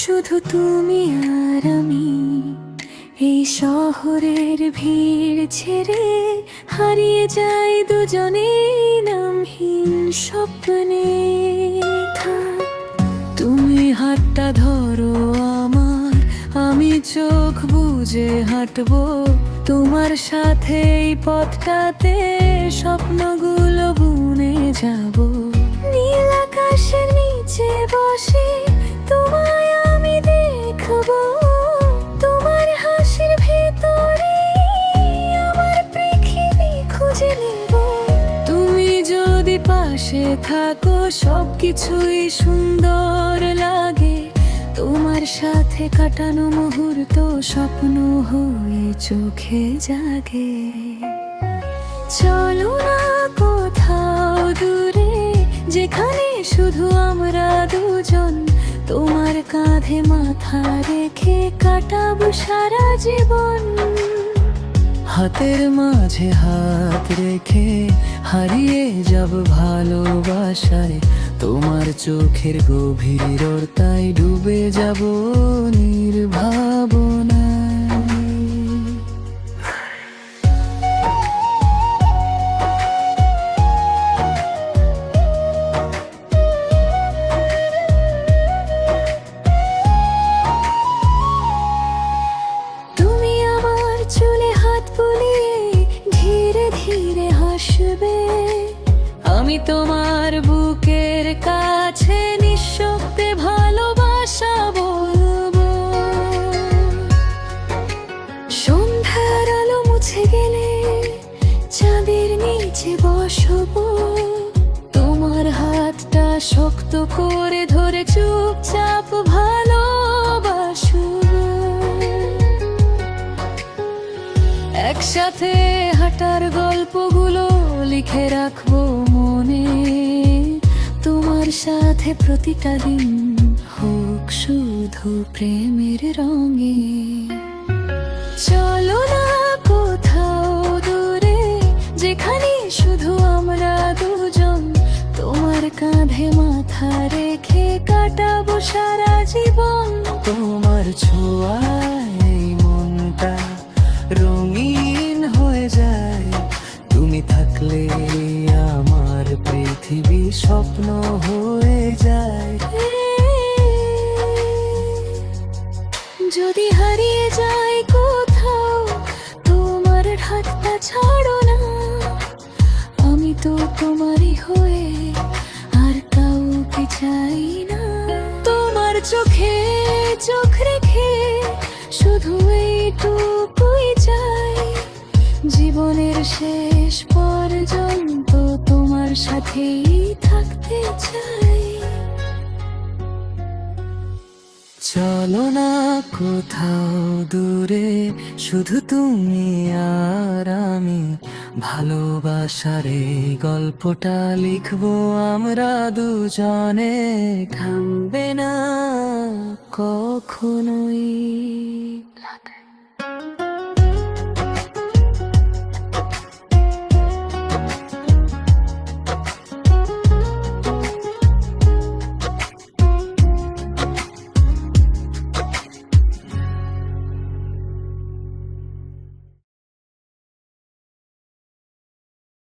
শুধু তুমি আর আমি, এই শহরের ভিড় ছেড়ে হারিয়ে যাই দুজনে নামহীন স্বপ্নে। তুমি হাতটা ধরো আমার, আমি চোখ বুজে হাঁটবো তোমার সাথে এই পথটাতে, স্বপ্নগুলো বুনে যাব। নীল আকাশের নিচে বসে তোমায় আমি দেখবো, তোমার হাসির ভেতরে আমার পৃথিবী খুঁজে নেব। তুমি যদি পাশে থাকো সবকিছুই সুন্দর লাগে, তোমার সাথে কাটানো মুহূর্ত স্বপ্ন হয়ে চোখে জাগে। চলো না কোথাও দূরে, যেখানে শুধু আমরা দুজন, তোমার কাঁধে মাথা রেখে কাটাবো সারা জীবন। হাতের মাঝে হাত রেখে হারিয়ে যাব ভালোবাসায়, তোমার চোখের গভীরতায় ডুবে যাব নির্ভাবনায়। তুমি আমার চুলে হাত বুলিয়ে ধীরে ধীরে হাসবে, আমি তোমার বুকের কাছে নিঃশব্দে ভালোবাসা বলবো। সন্ধ্যার আলো মুছে গেলে চাঁদের নিচে বসবো, তোমার হাতটা শক্ত করে ধরে চুপচাপ ভালোবাসবো। একসাথে হাঁটার গল্পগুলো লিখে রাখবো মনে, তোমার সাথে প্রতিটা দিন হোক শুধু প্রেমের রঙে। চলো না কোথাও দূরে, যেখানে শুধু আমরা দুজন, তোমার কাঁধে মাথা রেখে কাটাবো সারা জীবন। তোমার ছোঁয়ায় এই মনটা রঙিন হয়ে যায়, তুমি থাকলে আমার পৃথিবী স্বপ্ন হয়ে যায়। যদি হারিয়ে যাই কোথাও, তোমার হাতটা ছাড়ো না, আমি তো তোমারই হয়ে আর কাউকে চাই না। তোমার চোখে চোখ রেখে শুধু এইটুকুই চাই, জীবনের শেষ পর্যন্ত তোমার সাথেই থাকতে চাই। চলো না কোথাও দূরে, শুধু তুমি আর আমি, ভালোবাসার এই গল্পটা লিখবো আমরা দুজনে, থামবে না কখনোই।